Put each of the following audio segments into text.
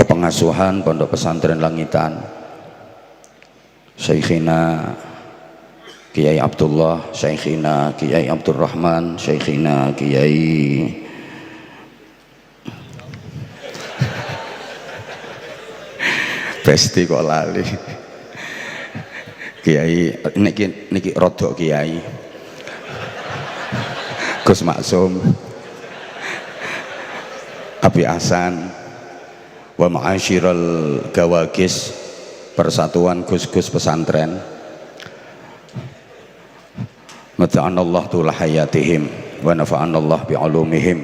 kepengasuhan Pondok Pesantren Langitan, Syekhina Kiai Abdullah, Syekhina Kiai Abdurrahman, Syekhina Kiai Besti kok lali Kiai niki rodok Kiai Gus Maksum, Abi Hasan, wa ma'asyiral gawagis Persatuan Gus-gus Pesantren, mata'anallah tula hayatihim wa nafa'anallah bi'ulumihim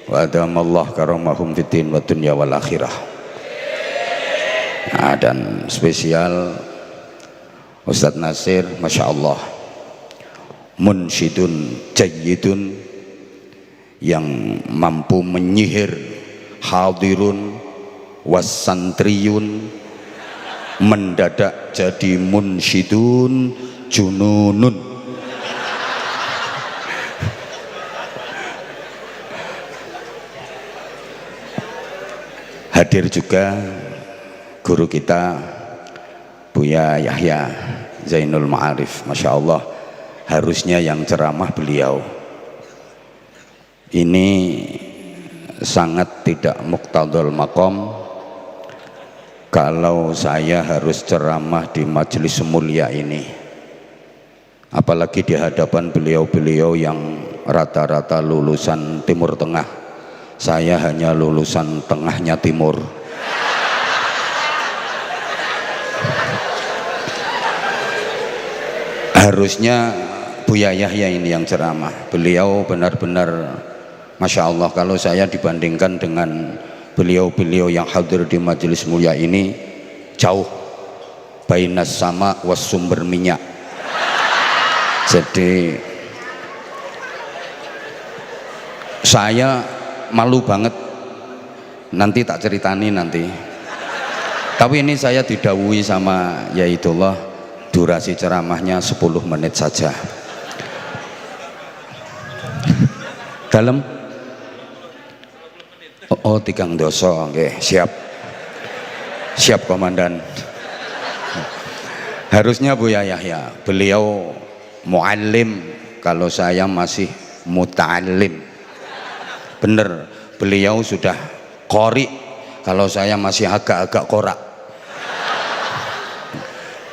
wa adamallah karamahum fiddin wa dunya wal akhirah. Nah, dan spesial Ustadz Nasir, Masya Allah, munsyidun jayyidun, yang mampu menyihir hadirun wasantriyun, mendadak jadi munsyidun jununun. Hadir juga guru kita Buya Yahya Zainul Ma'arif, Masya Allah, harusnya yang ceramah beliau. Ini sangat tidak muqtadul maqam kalau saya harus ceramah di majelis mulia ini, apalagi di hadapan beliau-beliau yang rata-rata lulusan Timur Tengah. Saya hanya lulusan tengahnya timur. Harusnya Buya Yahya ini yang ceramah. Beliau benar-benar Masya Allah, kalau saya dibandingkan dengan beliau-beliau yang hadir di majelis mulia ini, jauh bainas sama was sumber minyak. Jadi saya malu banget, nanti tak ceritani nanti. Tapi ini saya didhawuhi sama Yaitullah, durasi ceramahnya 10 menit saja. Dalam oh 3 doso, oke, siap komandan. Harusnya Buya Yahya, beliau muallim, kalau saya masih muta'allim. Bener, beliau sudah qori, kalau saya masih agak-agak korak.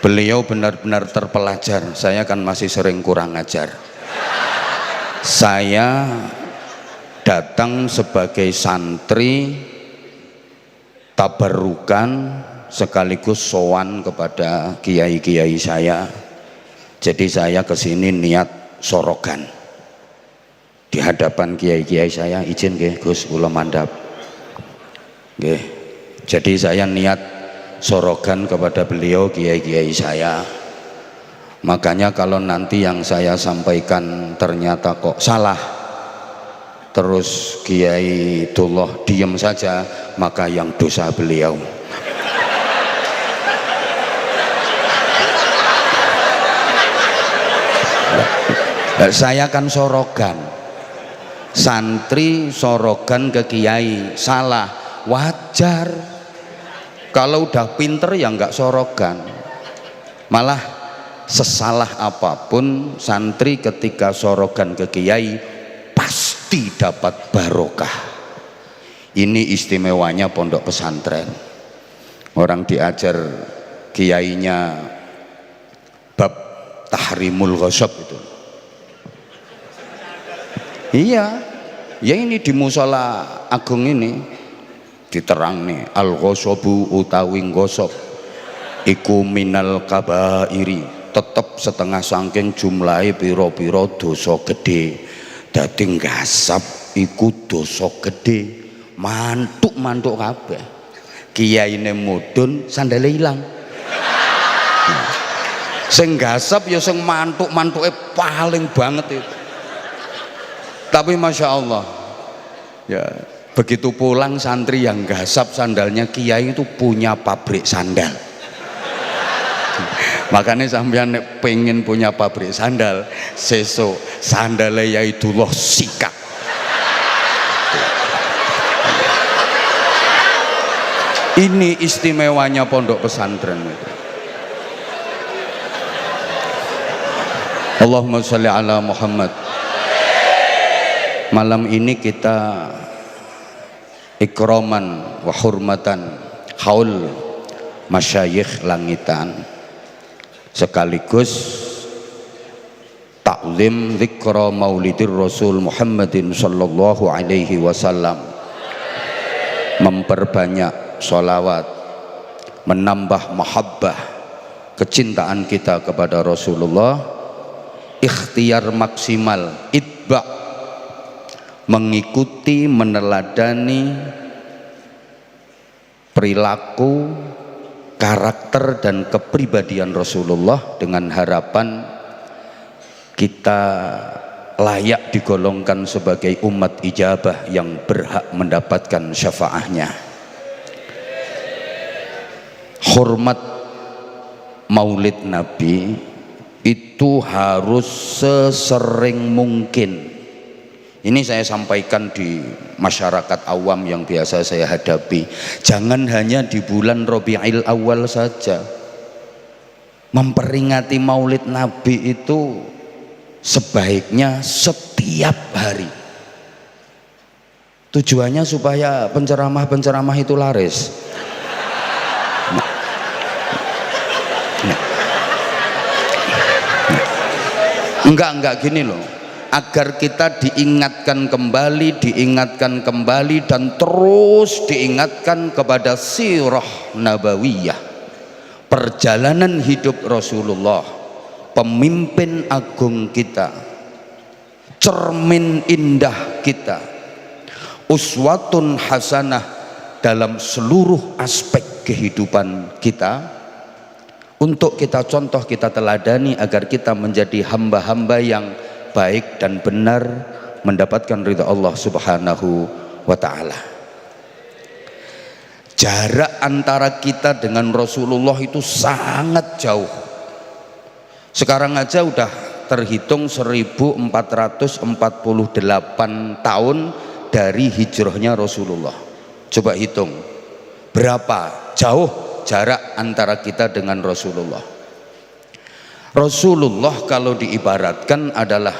Beliau benar-benar terpelajar, saya kan masih sering kurang ajar. Saya datang sebagai santri tabarukan sekaligus sowan kepada kiai-kiai saya. Jadi saya kesini niat sorogan di hadapan kiai-kiai saya. Izin nggih Gus, kula mandhap nggih. Jadi saya niat sorogan kepada beliau, kiai-kiai saya. Makanya kalau nanti yang saya sampaikan ternyata kok salah, terus Kiai Dullah diem saja, maka yang dosa beliau. Saya kan sorogan, santri sorogan ke kiai, salah wajar. Kalau udah pinter ya nggak sorogan. Malah sesalah apapun santri ketika sorogan ke kiai pasti dapat barokah. Ini istimewanya pondok pesantren. Orang diajar kiainya bab tahrimul ghasab itu. Iya, ya ini di musola agung ini diterang nih, al ghasabu utawi gosok iku minal kabairi, tetep setengah saking jumlahe piro-piro dosa gede. Dadi ngasap iku dosa gede, mantuk-mantuk kabeh. Kiyaine mudhun sandale ilang. Sing ngasap ya sing mantuk-mantuke paling banget itu. Tapi Masya Allah ya, begitu pulang santri yang gasap sandalnya kiai itu punya pabrik sandal. Makanya sampean pengen punya pabrik sandal, sesuk sandalnya Yaitullah sikat. Ini istimewanya pondok pesantren itu. Allahumma sholli ala Muhammad. Malam ini kita ikraman wa hurmatan haul masyayikh langitan, sekaligus taklim zikra maulidir Rasul Muhammadin sallallahu alaihi wasallam, memperbanyak sholawat, menambah mahabbah kecintaan kita kepada Rasulullah, ikhtiar maksimal itba', mengikuti, meneladani perilaku, karakter dan kepribadian Rasulullah dengan harapan kita layak digolongkan sebagai umat ijabah yang berhak mendapatkan syafaatnya. Hormat maulid Nabi itu harus sesering mungkin. Ini saya sampaikan di masyarakat awam yang biasa saya hadapi. Jangan hanya di bulan Rabiul Awal saja. Memperingati maulid Nabi itu sebaiknya setiap hari. Tujuannya supaya penceramah-penceramah itu laris. Enggak gini loh. Agar kita diingatkan kembali dan terus diingatkan kepada sirah nabawiyah, perjalanan hidup Rasulullah, pemimpin agung kita, cermin indah kita, uswatun hasanah dalam seluruh aspek kehidupan kita, untuk kita contoh, kita teladani agar kita menjadi hamba-hamba yang baik dan benar, mendapatkan ridha Allah subhanahu wa ta'ala. Jarak antara kita dengan Rasulullah itu sangat jauh. Sekarang aja udah terhitung 1448 tahun dari hijrahnya Rasulullah. Coba hitung berapa jauh jarak antara kita dengan Rasulullah. Rasulullah kalau diibaratkan adalah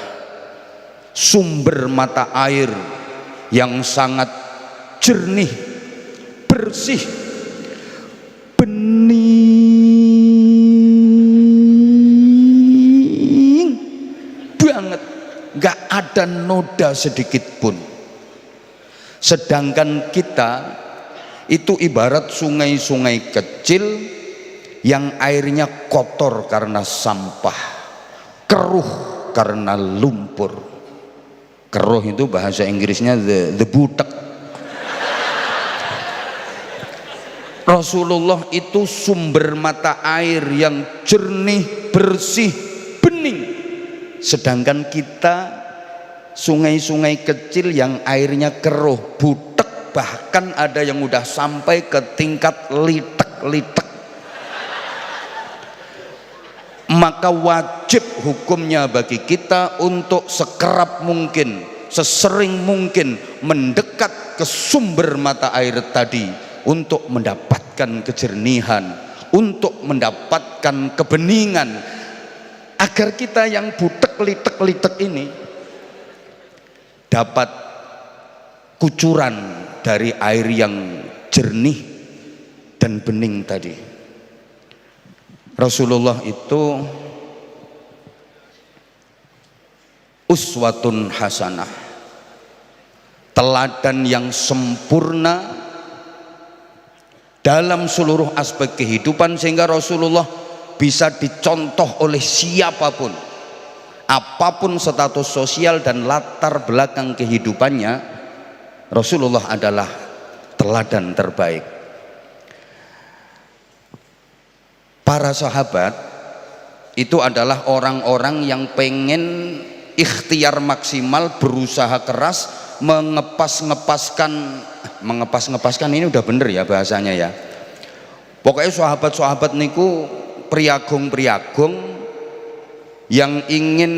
sumber mata air yang sangat jernih, bersih, bening banget, gak ada noda sedikit pun. Sedangkan kita itu ibarat sungai-sungai kecil yang airnya kotor karena sampah, keruh karena lumpur. Keruh itu bahasa Inggrisnya the butek. Rasulullah itu sumber mata air yang jernih, bersih, bening. Sedangkan kita sungai-sungai kecil yang airnya keruh, butek, bahkan ada yang udah sampai ke tingkat litek-litek. Maka wajib hukumnya bagi kita untuk sekerap mungkin, sesering mungkin mendekat ke sumber mata air tadi untuk mendapatkan kejernihan, untuk mendapatkan kebeningan, agar kita yang butek litek ini dapat kucuran dari air yang jernih dan bening tadi. Rasulullah itu uswatun hasanah, teladan yang sempurna dalam seluruh aspek kehidupan, sehingga Rasulullah bisa dicontoh oleh siapapun, apapun status sosial dan latar belakang kehidupannya. Rasulullah adalah teladan terbaik. Para sahabat itu adalah orang-orang yang pengen ikhtiar maksimal, berusaha keras, mengepas-ngepaskan ini udah bener ya bahasanya ya. Pokoknya sahabat-sahabat niku priagung-priagung yang ingin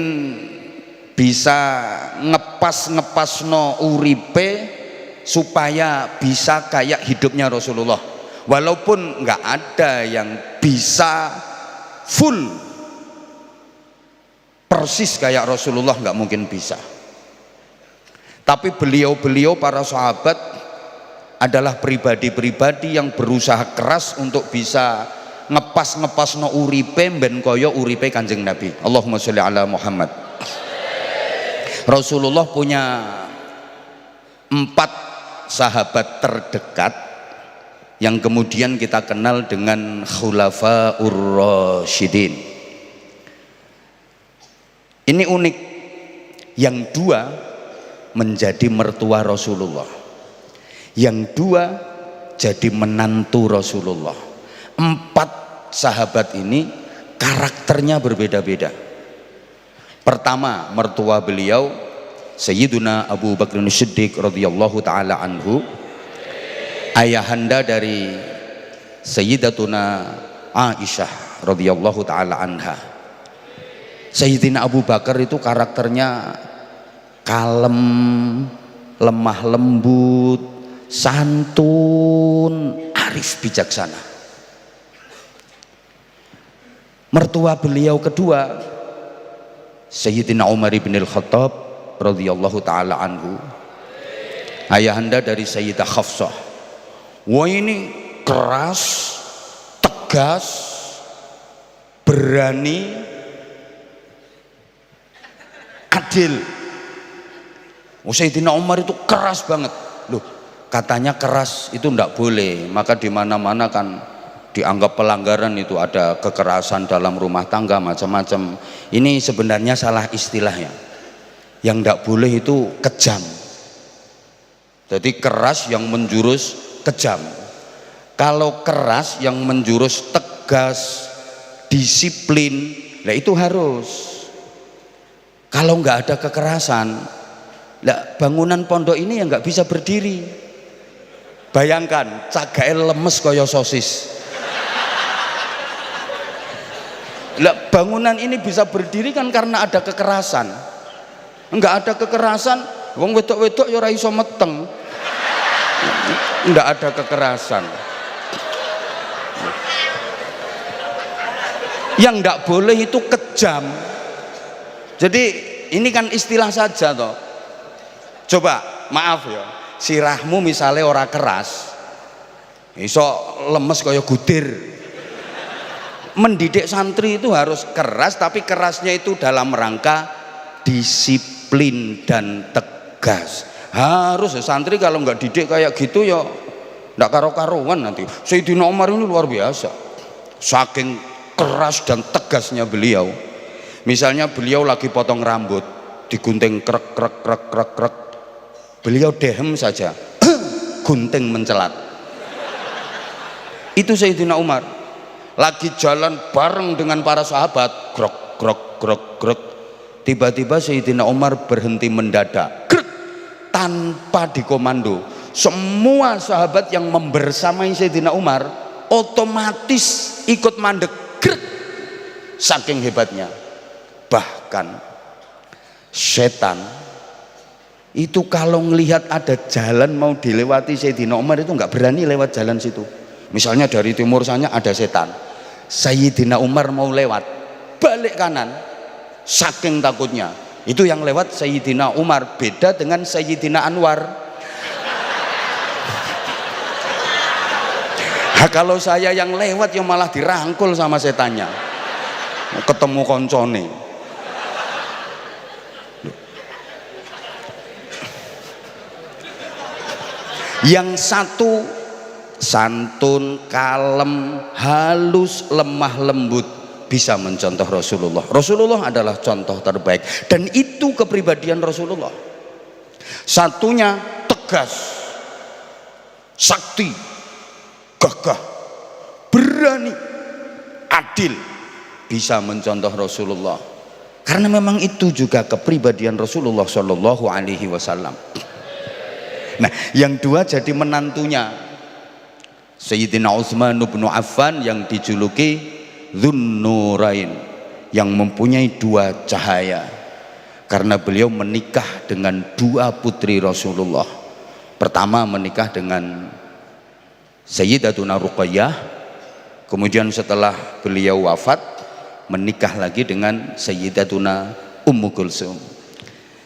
bisa ngepas-ngepasno uripe supaya bisa kayak hidupnya Rasulullah. Walaupun nggak ada yang bisa full persis kayak Rasulullah, nggak mungkin bisa. Tapi beliau-beliau para sahabat adalah pribadi-pribadi yang berusaha keras untuk bisa ngepas no uripe ben koyo uripe Kanjeng Nabi. Allahumma sholli ala Muhammad. Rasulullah punya 4 sahabat terdekat yang kemudian kita kenal dengan Khulafaur Rasyidin. Ini unik, yang 2 menjadi mertua Rasulullah, yang 2 jadi menantu Rasulullah. 4 sahabat ini karakternya berbeda-beda. Pertama, mertua beliau Sayyiduna Abu Bakar Siddiq radhiyallahu taala anhu, ayahanda dari Sayyidatuna Aisyah radhiyallahu taala anha. Sayyidina Abu Bakar itu karakternya kalem, lemah lembut, santun, arif bijaksana. Mertua beliau kedua Sayyidina Umar bin Al-Khattab radhiyallahu taala anhu, ayahanda dari Sayyidah Hafsah. Wah, ini keras, tegas, berani, adil. Sayyidina Umar itu keras banget. Loh, katanya keras itu ndak boleh, maka di mana-mana kan dianggap pelanggaran, itu ada kekerasan dalam rumah tangga macam-macam. Ini sebenarnya salah istilahnya. Yang ndak boleh itu kejam. Jadi keras yang menjurus kejam. Kalau keras yang menjurus tegas, disiplin, nah itu harus. Kalau nggak ada kekerasan, nah bangunan pondok ini yang nggak bisa berdiri. Bayangkan, cagae lemes kaya sosis. Lah bangunan ini bisa berdiri kan karena ada kekerasan. Enggak ada kekerasan, wong wedok-wedok ya ora iso meteng. Enggak ada kekerasan. Yang enggak boleh itu kejam. Jadi ini kan istilah saja toh. Coba, maaf ya, sirahmu misalnya ora keras, iso lemes kaya gudir. Mendidik santri itu harus keras, tapi kerasnya itu dalam rangka disiplin dan tegas. Harus santri kalau nggak didik kayak gitu ya nggak karo-karuan nanti. Sayyidina Umar ini luar biasa, saking keras dan tegasnya beliau. Misalnya beliau lagi potong rambut, digunting krek krek krek krek krek, beliau dehem saja, gunting mencelat. Itu Sayyidina Umar. Lagi jalan bareng dengan para sahabat, grok grok grok grok, tiba-tiba Sayyidina Umar berhenti mendadak, grek, tanpa dikomando. Semua sahabat yang membersamai Sayyidina Umar otomatis ikut mandek, grek, saking hebatnya. Bahkan setan itu kalau melihat ada jalan mau dilewati Sayyidina Umar itu nggak berani lewat jalan situ. Misalnya dari timur sana ada setan, Sayyidina Umar mau lewat, balik kanan, saking takutnya. Itu yang lewat Sayyidina Umar, beda dengan Sayyidina Anwar. Nah, kalau saya yang lewat yang malah dirangkul sama setannya, ketemu koncone. Yang satu santun, kalem, halus, lemah lembut, bisa mencontoh Rasulullah. Rasulullah adalah contoh terbaik, dan itu kepribadian Rasulullah. Satunya tegas, sakti, gagah, berani, adil, bisa mencontoh Rasulullah. Karena memang itu juga kepribadian Rasulullah Shallallahu Alaihi Wasallam. Nah, yang 2 jadi menantunya Sayyidina Utsman bin Affan yang dijuluki Dzunnurain, yang mempunyai 2 cahaya, karena beliau menikah dengan 2 putri Rasulullah. Pertama menikah dengan Sayyidatuna Ruqayyah. Kemudian setelah beliau wafat menikah lagi dengan Sayyidatuna Ummu Kulsum.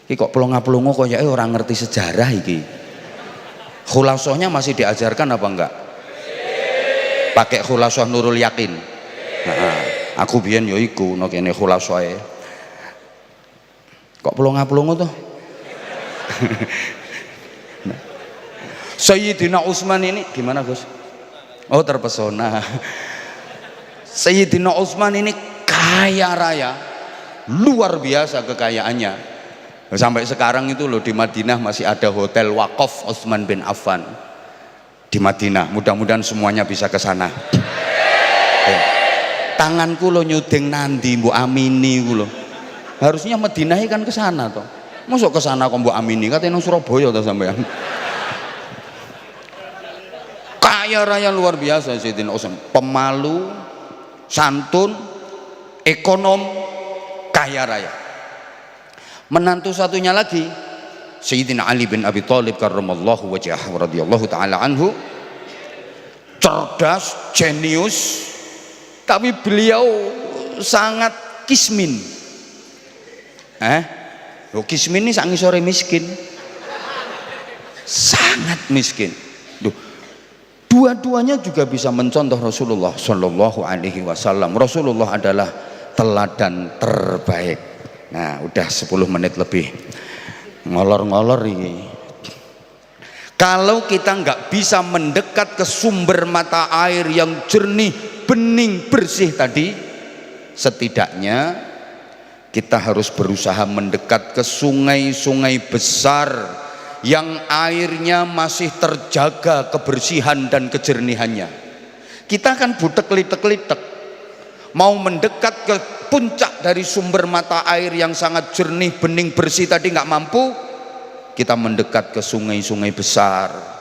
Iki kok pelongo-pelongo koyoke orang ngerti sejarah iki. Khulasohnya masih diajarkan apa enggak? Pakai khulasoh Nurul Yakin. Nah, aku biyen yo iku no kene khulasohe. Kok pelongo-pelongo tuh? Sayyidina Utsman ini gimana Gus? Oh terpesona. Sayyidina Utsman ini kaya raya, luar biasa kekayaannya. Sampai sekarang itu loh di Madinah masih ada hotel wakaf Utsman bin Affan di Madinah. Mudah-mudahan semuanya bisa ke sana. Tanganku lo nyudeng nandi mbok amini ku lo. Harusnya Madinah kan ke sana toh. Masuk ke sana kok mbok amini katanya nang Surabaya toh sampean. Kaya raya luar biasa Sayyidina Utsman, pemalu, santun, ekonom, kaya raya. Menantu satunya lagi Sayyidina Ali bin Abi Thalib karramallahu wajhah radhiyallahu taala anhu, cerdas, jenius, tapi beliau sangat kismin. Kismin ini sak ngisore miskin. Sangat miskin. Dua-duanya juga bisa mencontoh Rasulullah Shallallahu Alaihi Wasallam. Rasulullah adalah teladan terbaik. Nah, udah 10 menit lebih ngolor-ngolor ini. Kalau kita nggak bisa mendekat ke sumber mata air yang jernih, bening, bersih tadi, setidaknya kita harus berusaha mendekat ke sungai-sungai besar yang airnya masih terjaga kebersihan dan kejernihannya. Kita kan butek-litek-litek mau mendekat ke puncak dari sumber mata air yang sangat jernih, bening, bersih tadi nggak mampu. Kita mendekat ke sungai-sungai besar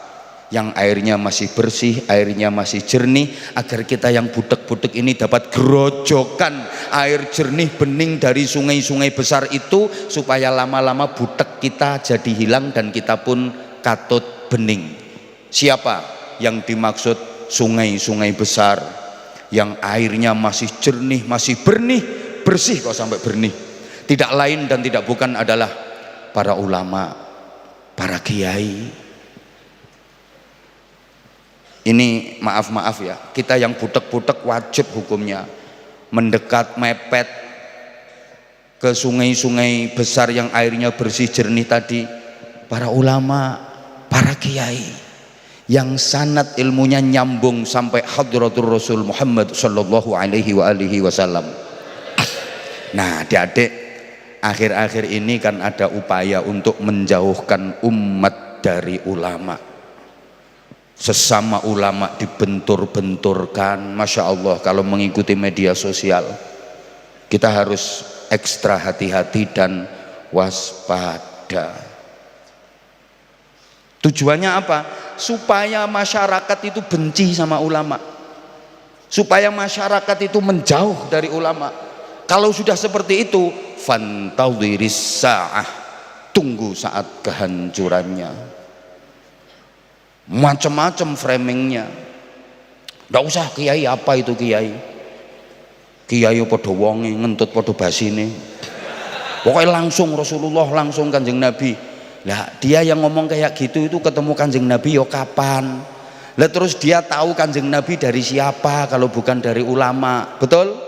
yang airnya masih bersih, airnya masih jernih, agar kita yang butek-butek ini dapat gerojokan air jernih bening dari sungai-sungai besar itu, supaya lama-lama butek kita jadi hilang dan kita pun katut bening. Siapa yang dimaksud sungai-sungai besar yang airnya masih jernih, masih benih, bersih kok sampai benih? Tidak lain dan tidak bukan adalah para ulama, para kiai. Ini maaf ya, kita yang butek-butek wajib hukumnya mendekat, mepet ke sungai-sungai besar yang airnya bersih jernih tadi. Para ulama, para kiai yang sanad ilmunya nyambung sampai hadratul Rasul Muhammad Sallallahu Alaihi Wasallam. Nah, adik-adik, akhir-akhir ini kan ada upaya untuk menjauhkan umat dari ulama. Sesama ulama dibentur-benturkan. Masya Allah, kalau mengikuti media sosial kita harus ekstra hati-hati dan waspada. Tujuannya apa? Supaya masyarakat itu benci sama ulama, supaya masyarakat itu menjauh dari ulama. Kalau sudah seperti itu, fantadhiris sa'ah, tunggu saat kehancurannya. Macam-macam framingnya. Nggak usah kiai, apa itu kiai? Kiai podo wonge ngentut podo basine. Pokoknya langsung Rasulullah, langsung Kanjeng Nabi. Lah dia yang ngomong kayak gitu itu ketemu Kanjeng Nabi yo kapan? Lah terus dia tahu Kanjeng Nabi dari siapa kalau bukan dari ulama? Betul?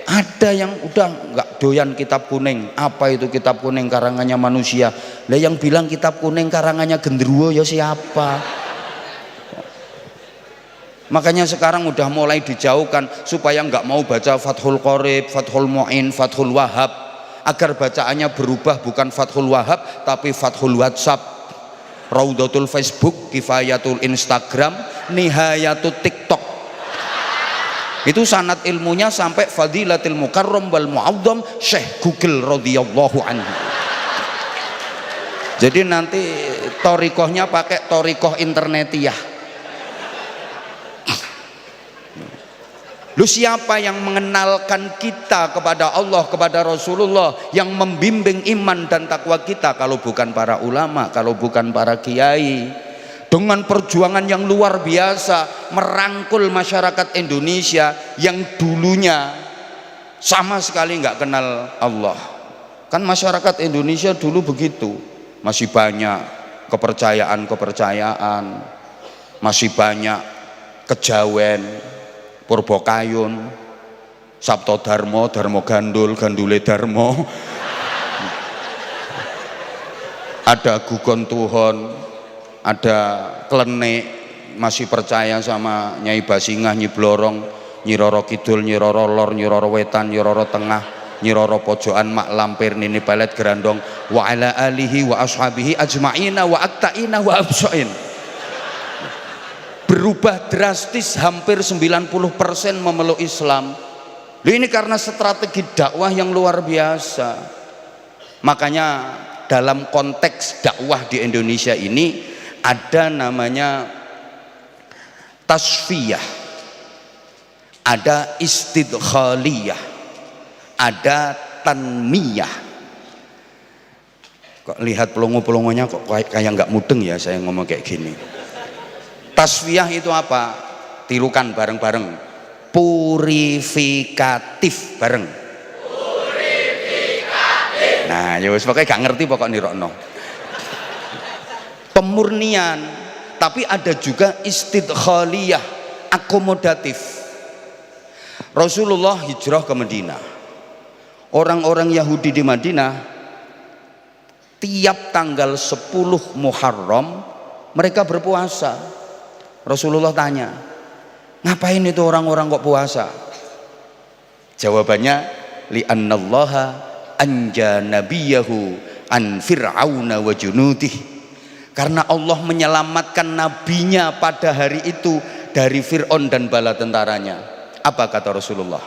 Ada yang udah nggak doyan kitab kuning. Apa itu kitab kuning karangannya manusia? Lah yang bilang kitab kuning karangannya genderuwo ya siapa? Makanya sekarang udah mulai dijauhkan supaya nggak mau baca Fathul Qorib, Fathul Mu'in, Fathul Wahhab, agar bacaannya berubah bukan Fathul Wahhab tapi Fathul WhatsApp, Raudatul Facebook, Kifayatul Instagram, Nihayatul TikTok. Itu sanad ilmunya sampai Fadilatil Mukarram wal Mu'azzam Syekh Google radhiyallahu anhu. Jadi nanti thoriqohnya pakai thoriqoh internetiyah. Lu siapa yang mengenalkan kita kepada Allah, kepada Rasulullah, yang membimbing iman dan takwa kita kalau bukan para ulama, kalau bukan para kiai? dengan perjuangan yang luar biasa merangkul masyarakat Indonesia yang dulunya sama sekali nggak kenal Allah. Kan masyarakat Indonesia dulu begitu, masih banyak kepercayaan, masih banyak kejawen, Purbakayun, Sabto Darmo, Darmo Gandul, Gandule Darmo, ada Gugon Tuhon, ada Klenik, masih percaya sama Nyai Basingah, Nyi Blorong, Nyi Roro Kidul, Nyi Roro Lor, Nyi Roro Wetan, Nyi Roro Tengah, Nyi Roro Pojokan, Mak Lampir, Nini Pelet Gerandong, wa ala alihi wa ashabihi ajma'ina wa akta'ina wa absoin. Berubah drastis, hampir 90% memeluk Islam. Ini karena strategi dakwah yang luar biasa. Makanya dalam konteks dakwah di Indonesia ini ada namanya tasfiyah, ada istidkhaliyah, ada tanmiyah. Kok lihat pelongo-pelongonya kok kayak nggak mudeng ya saya ngomong kayak gini. Tasfiyah itu apa? Tirukan bareng-bareng. Purifikatif bareng. Purifikatif. Nah, ya wis pokoke gak ngerti pokok nirokno. Pemurnian, tapi ada juga istidkhaliyah, akomodatif. Rasulullah hijrah ke Madinah. Orang-orang Yahudi di Madinah tiap tanggal 10 Muharram mereka berpuasa. Rasulullah tanya, ngapain itu orang-orang kok puasa? Jawabannya, li'annallaha anja nabiyahu an fir'auna wa junudih. Karena Allah menyelamatkan nabinya pada hari itu dari Fir'aun dan bala tentaranya. Apa kata Rasulullah?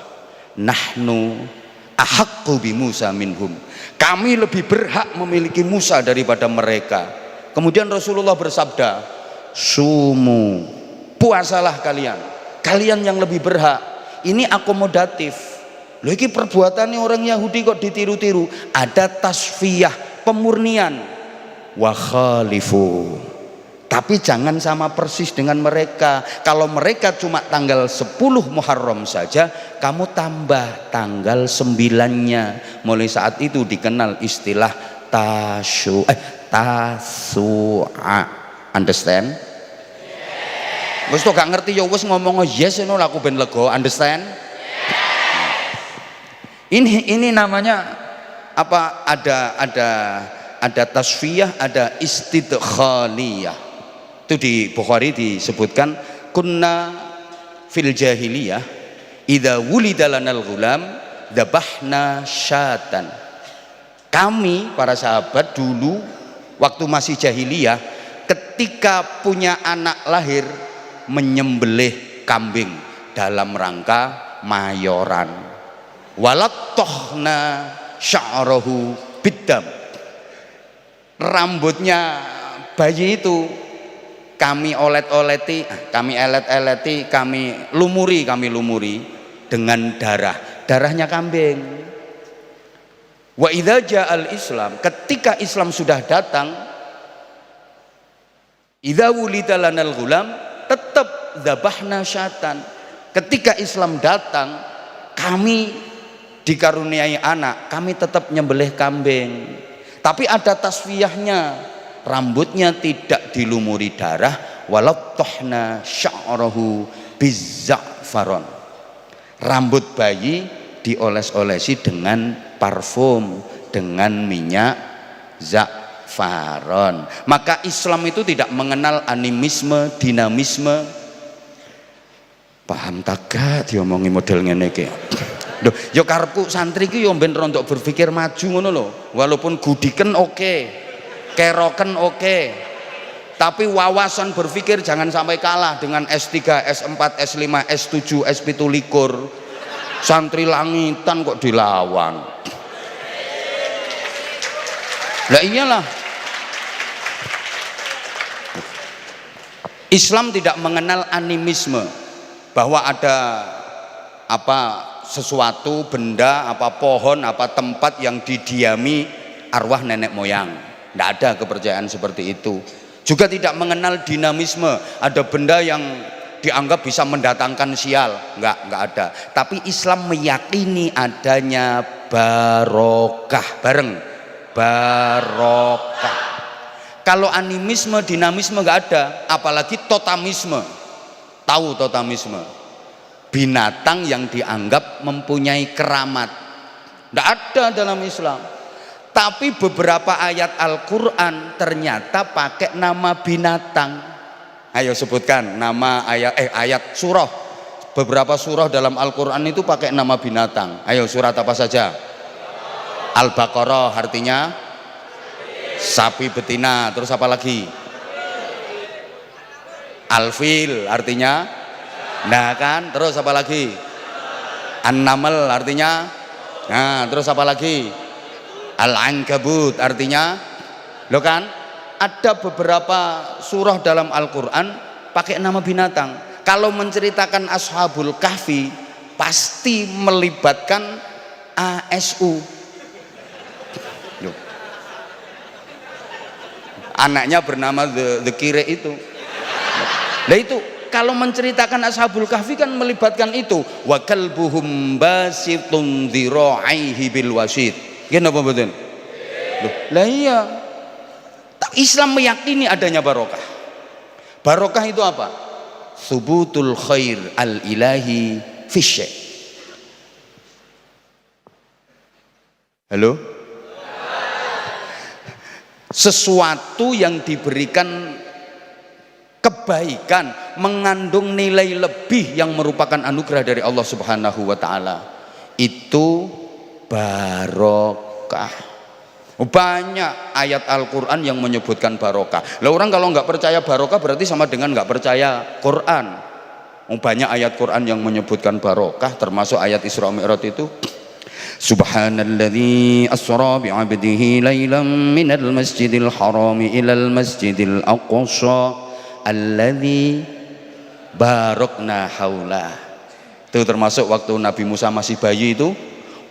Nahnu ahaqqu bi Musa minhum. Kami lebih berhak memiliki Musa daripada mereka. Kemudian Rasulullah bersabda, sumu, puasalah kalian yang lebih berhak. Ini akomodatif. Loh, ini perbuatannya orang Yahudi kok ditiru-tiru. Ada tasfiyah, pemurnian. Wa khalifu, tapi jangan sama persis dengan mereka. Kalau mereka cuma tanggal 10 Muharram saja, kamu tambah tanggal 9-nya. Mulai saat itu dikenal istilah tasu'a. Understand? Wis to gak ngerti ya wis ngomong yes ngono lah aku ben lega. Understand? Ini namanya apa? Ada tasfiyah, ada istidkhaliyah. Itu di Bukhari disebutkan, kunna fil jahiliyah idza wulida lanal ghulam dzabahna syatan. Kami para sahabat dulu waktu masih jahiliyah, ketika punya anak lahir menyembelih kambing dalam rangka mayoran. Walattohna sya'rahu biddam. Rambutnya bayi itu kami olet-oleti, kami elet-eleti, kami lumuri dengan darahnya kambing. Wa idza ja'al Islam, ketika Islam sudah datang, idza wulida lanal ghulam tetap dzabahna syatan. Ketika Islam datang, kami dikaruniai anak, kami tetap nyembelih kambing. Tapi ada tasfiyahnya, rambutnya tidak dilumuri darah. Walattohna sya'rahu bizza'faron. Rambut bayi dioles-olesi dengan parfum, dengan minyak za'faron. Maka Islam itu tidak mengenal animisme, dinamisme. Paham tak diomongi model ngene iki. Loh, yo karepku santri ki yo ben rontok berpikir maju ngono lho. Walaupun gudiken oke, keroken oke. Tapi wawasan berpikir jangan sampai kalah dengan S3, S4, S5, S7, S17. Santri langitan kok dilawan. Lah iyalah. Islam tidak mengenal animisme, bahwa ada apa sesuatu, benda, apa pohon, apa tempat yang didiami arwah nenek moyang. Tidak ada kepercayaan seperti itu. Juga tidak mengenal dinamisme, ada benda yang dianggap bisa mendatangkan sial, enggak ada. Tapi Islam meyakini adanya barokah, bareng barokah. Kalau animisme, dinamisme enggak ada, apalagi totamisme. Tahu totamisme? Binatang yang dianggap mempunyai keramat. Enggak ada dalam Islam. Tapi beberapa ayat Al-Qur'an ternyata pakai nama binatang. Ayo sebutkan nama ayat surah. Beberapa surah dalam Al-Qur'an itu pakai nama binatang. Ayo, surat apa saja? Al-Baqarah artinya sapi betina. Terus apa lagi? Al-Fil artinya, nah kan, terus apa lagi? An-Naml artinya, nah terus apa lagi? Al-Ankabut artinya, lo kan, ada beberapa surah dalam Al-Quran pakai nama binatang. Kalau menceritakan Ashabul Kahfi pasti melibatkan ASU. Loh. Anaknya bernama The Kire itu. Nah itu kalau menceritakan Ashabul Kahfi kan melibatkan itu. Wa kalbuhum basitun dhira'aihi bil wasid. Gini apa betul? Lah iya. Islam meyakini adanya barokah. Barokah itu apa? Thubutul khair al-ilahi fisyai. Halo? Sesuatu yang diberikan kebaikan mengandung nilai lebih yang merupakan anugerah dari Allah Subhanahu wa taala. Itu barokah. Banyak ayat Al-Quran yang menyebutkan barokah. Lah orang kalau nggak percaya barokah berarti sama dengan nggak percaya Quran. Banyak ayat Quran yang menyebutkan barokah, termasuk ayat Isra Mi'raj itu. Subhanalladzi asra bi'abdihi lailan minal masjidil harami ilal masjidil aqsa alladzi barokna haulah. Itu termasuk waktu Nabi Musa masih bayi itu.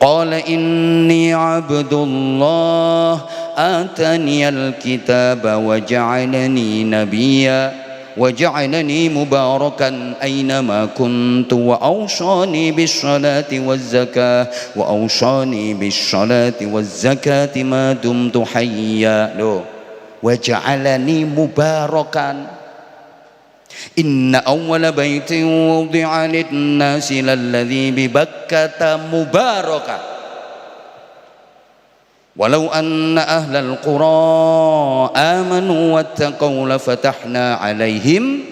Qala inni abdullah ataniyal kitaba wa ja'alani nabiyya wa ja'alani mubarakan aynama kuntu wa awsani bis salati waz zakah wa awsani bis salati waz zakati ma dumtu hayya. Loh, wa ja'alani mubarakan. Inna awwala baitin wudi'a lin-nasi lalladzi bi Bakkata mubaraka walau anna ahlal qura amanu wattaqaw la fatahna 'alaihim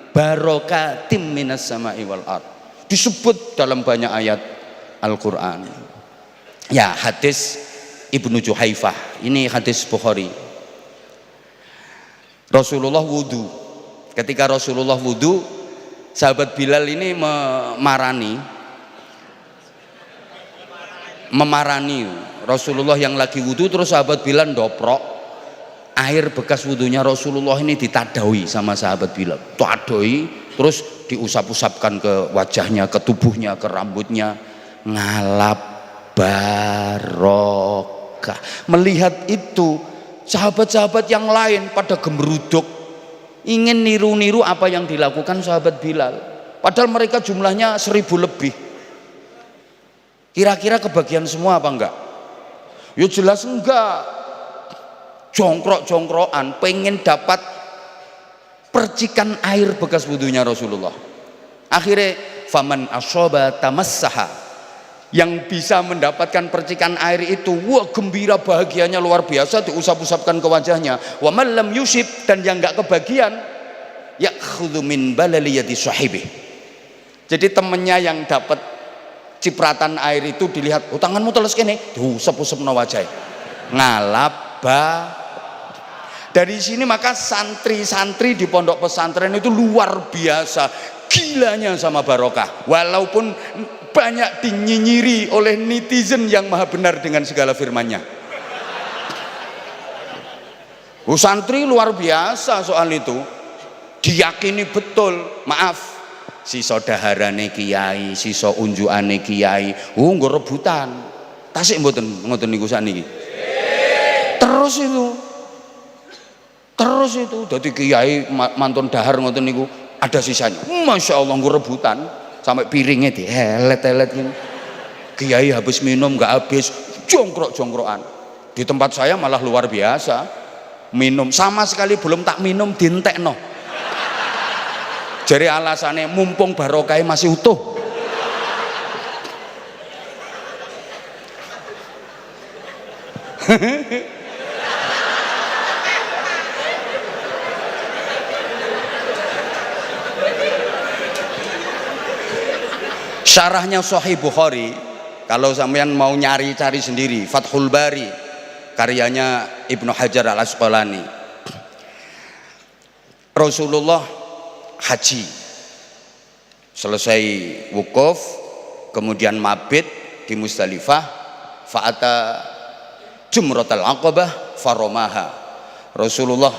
barakatim minas sama'i wal ard. Disebut dalam banyak ayat Al-Qur'an. Ya, hadis Ibnu Juhaifah. Ini hadis Bukhari. Rasulullah wudu. Ketika Rasulullah wudhu, sahabat Bilal ini memarani Rasulullah yang lagi wudhu. Terus sahabat Bilal doprok air bekas wudhunya Rasulullah ini, ditadaui sama sahabat Bilal. Tadoi, terus diusap-usapkan ke wajahnya, ke tubuhnya, ke rambutnya. Ngalap barokah. Melihat itu, sahabat-sahabat yang lain pada gemeruduk, ingin niru-niru apa yang dilakukan sahabat Bilal. Padahal mereka jumlahnya 1000 lebih. Kira-kira kebagian semua apa enggak? Ya jelas enggak. Jongkrok-jongkrokan pengen dapat percikan air bekas wudhunya Rasulullah. Akhirnya faman asoba tamassaha, yang bisa mendapatkan percikan air itu, wah gembira bahagianya luar biasa, diusap-usapkan ke wajahnya. Wa man lam yusib, dan yang enggak kebagian, ya'khudhu min balali yadi sahibi. Jadi temennya yang dapat cipratan air itu dilihat, oh tanganmu teles kene, diusap-usapno wajah. Ngalap ba. Dari sini maka santri-santri di pondok pesantren itu luar biasa gilanya sama barokah. Walaupun banyak dinyinyiri oleh netizen yang maha benar dengan segala firmannya. Santri luar biasa soal itu, diyakini betul. Maaf, si sodaharane kiai, si so unjukane kiai, nggo rebutan. Tasik mboten ngoten niku saniki. Terus terus itu dadi kiai mantun dahar ngoten niku ada sisanya. Masya Allah nggo rebutan sampai piringnya dielet-elet gini. Kiai habis minum nggak habis, jongkrok-jongkrokan. Di tempat saya malah luar biasa, minum sama sekali belum tak minum dientekno. Jadi alasannya mumpung barokahnya masih utuh. Syarahnya Sahih Bukhari, kalau sampean mau cari sendiri, Fathul Bari karyanya Ibnu Hajar Al Asqalani. Rasulullah haji, selesai wukuf, kemudian mabit di Musdalifah, fa'ata Jumratul Aqabah faromaha. Rasulullah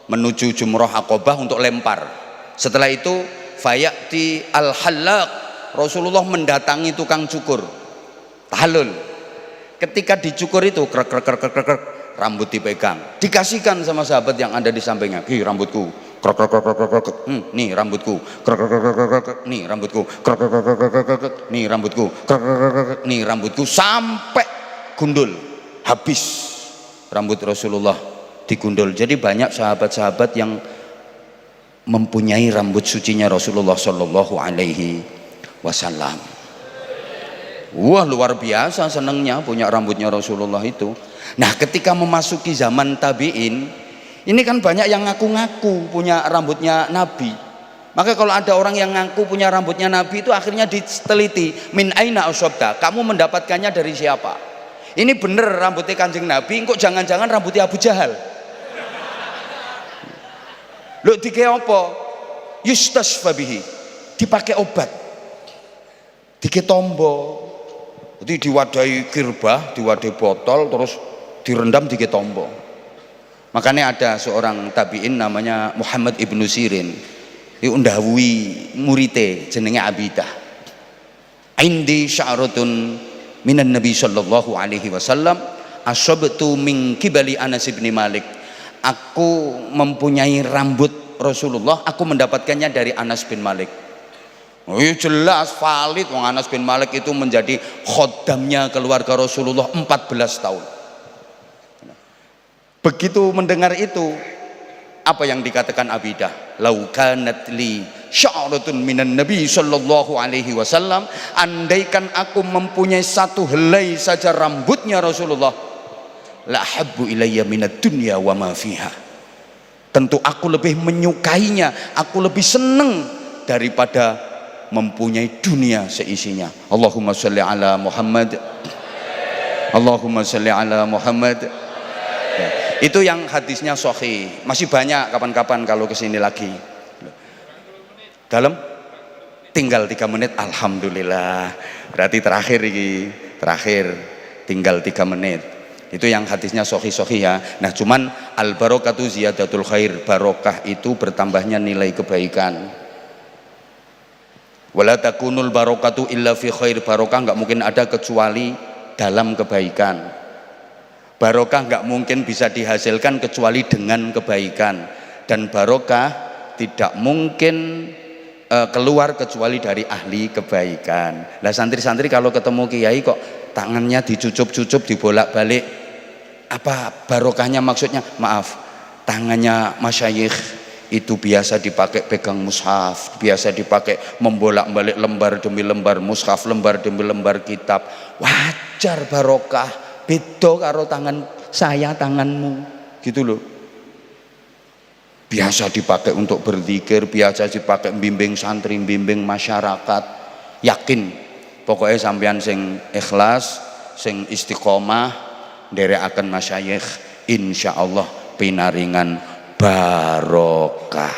menuju Jumrah Aqabah untuk lempar. Setelah itu fayati al-halaq, Rasulullah mendatangi tukang cukur tahlul. Ketika dicukur itu krek krek krek krek krek, rambut dipegang, dikasihkan sama sahabat yang ada di sampingnya. Rambutku krek krek krek krek krek, nih rambutku krek krek krek krek krek, nih rambutku krek krek krek krek krek, nih rambutku krek krek krek krek, nih rambutku, sampai gundul habis rambut Rasulullah digundul. Jadi banyak sahabat-sahabat yang mempunyai rambut sucinya Rasulullah Shallallahu Alaihi Wasallam. Wah, luar biasa senangnya punya rambutnya Rasulullah itu. Nah, ketika memasuki zaman tabi'in, ini kan banyak yang ngaku-ngaku punya rambutnya Nabi. Maka kalau ada orang yang ngaku punya rambutnya Nabi itu akhirnya diteliti, min aina asabta, kamu mendapatkannya dari siapa? Ini bener rambutnya Kanjeng Nabi, kok jangan-jangan rambutnya Abu Jahal? Loh, dike apa? Yustasfa bihi, dipakai obat, dike tombo, jadi diwadahi kirbah, diwadahi botol, terus direndam dike tombo. Makanya ada seorang tabi'in namanya Muhammad ibnu Sirin, itu ndawuhi murite jenenge Abidah, indi sya'ratun minan Nabi sallallahu alaihi wasallam asabtu min kibali Anas bin Malik, aku mempunyai rambut Rasulullah, aku mendapatkannya dari Anas bin Malik. Oh iya, jelas valid, wong Anas bin Malik itu menjadi khodamnya keluarga Rasulullah 14 tahun. Begitu mendengar itu, apa yang dikatakan Abidah? Lau kanat li sya'ratun minan Nabi sallallahu alaihi wasallam, andaikan aku mempunyai satu helai saja rambutnya Rasulullah, la habbu ilayya minad dunya wa ma fiha, tentu aku lebih menyukainya, aku lebih senang daripada mempunyai dunia seisinya. Allahumma sholli ala Muhammad, Allahumma sholli ala Muhammad. Ya, itu yang hadisnya sahih. Masih banyak kapan-kapan kalau kesini lagi. Dalam tinggal 3 menit, alhamdulillah. Berarti terakhir ini, terakhir tinggal 3 menit. Itu yang hadisnya sahih-sahih ya. Nah, cuman al barokatu ziyadatul khair, barokah itu bertambahnya nilai kebaikan. Wala takunul barokatu illa fi khair, barokah nggak mungkin ada kecuali dalam kebaikan. Barokah nggak mungkin bisa dihasilkan kecuali dengan kebaikan, dan barokah tidak mungkin keluar kecuali dari ahli kebaikan. Lah santri-santri kalau ketemu kiai kok tangannya dicucup-cucup, dibolak-balik, apa barokahnya maksudnya? Maaf, tangannya masyayikh itu biasa dipakai pegang mushaf, biasa dipakai membolak-balik lembar demi lembar mushaf, lembar demi lembar kitab. Wajar barokah, beda karo tangan saya, tanganmu, gitu loh. Biasa dipakai untuk berzikir, biasa dipakai bimbing santri, bimbing masyarakat. Yakin, pokoknya sampean sing ikhlas, sing istiqomah, nderekaken masyayikh, insyaallah pinaringan barokah.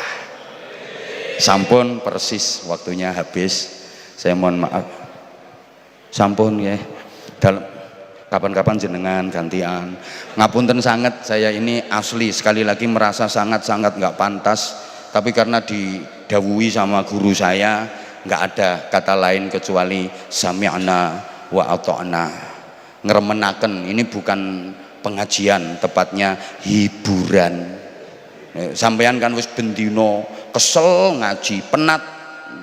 Sampun persis waktunya habis, saya mohon maaf. Sampun ya, dalam kapan-kapan jenengan gantian. Ngapunten sangat, saya ini asli sekali lagi merasa sangat-sangat nggak pantas, tapi karena didhawuhi sama guru saya, nggak ada kata lain kecuali sami'na wa ata'na. Ngeremenaken, ini bukan pengajian, tepatnya hiburan. Sampean kan wis bendino kesel ngaji, penat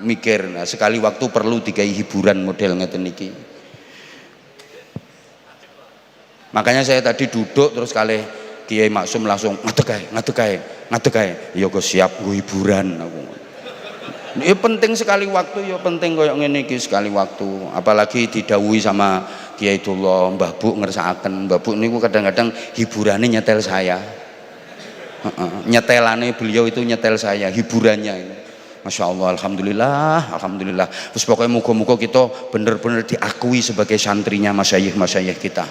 mikir. Nah, sekali waktu perlu dikai hiburan model ngeten iki. Makanya saya tadi duduk terus kali Kiai Maksum langsung ngadeg kae. Ya kok siap nggo hiburan aku. Ya penting sekali waktu, ya penting koyo ngene iki sekali waktu. Apalagi didhawuhi sama Kiai Dullah, Mbah Bu ngersakaken. Mbah Bu niku kadang-kadang hiburane nyetel saya. Nyetelane beliau itu nyetel saya, hiburannya ini. Masya Allah, alhamdulillah. Terus pokoknya muga-muga kita bener-bener diakui sebagai santrinya masyayikh kita.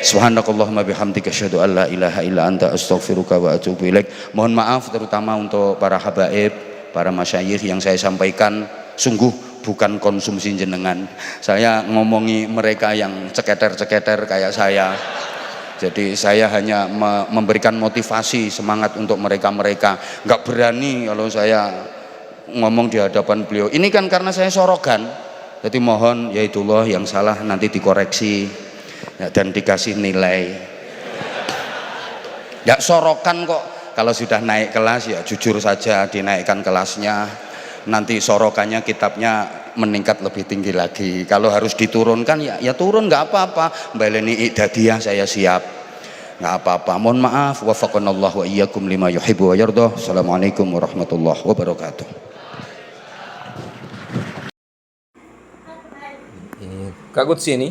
Subhanakallahumma bihamdika asyhadu an la ilaha illa anta astaghfiruka wa atubu ilaik. Mohon maaf terutama untuk para habaib, para masyayikh yang saya sampaikan sungguh bukan konsumsi jenengan. Saya ngomongi mereka yang ceketer-ceketer kayak saya. Jadi saya hanya memberikan motivasi, semangat untuk mereka-mereka. Nggak berani kalau saya ngomong di hadapan beliau. Ini kan karena saya sorogan. Jadi mohon ya itulah yang salah nanti dikoreksi ya, dan dikasih nilai. Ya sorokan kok. Kalau sudah naik kelas ya jujur saja dinaikkan kelasnya. Nanti sorokannya kitabnya meningkat lebih tinggi lagi. Kalau harus diturunkan ya turun, nggak apa-apa. Baleni idadiyah saya siap, nggak apa-apa. Mohon maaf. Wafaqanallahu wa iyyakum lima yuhibbu wa yardah. Assalamualaikum warahmatullahi wabarakatuh. Kagut sini.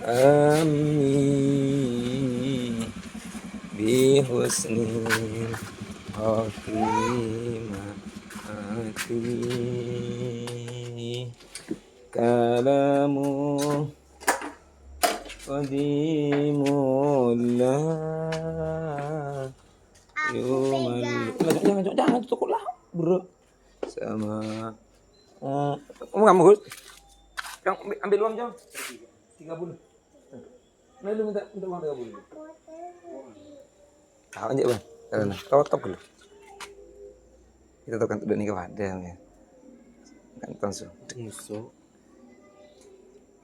Amin bi husnil khatimati kalamu qadimullah yumal jangan tutup lah bro sama kamu nggak mau Gus? Ambil uang jam 30. Nah lu minta uang 30. Tahu aja bang, karena kau top dulu. Kita tahu kan udah nikah padang ya. Kan langsung. Terus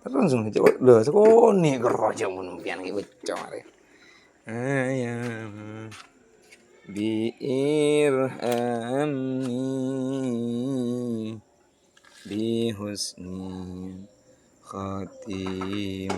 langsung coba lo sekoni kerja menumpian gitu cari. Ayam bi'irhamni bihusni khatimati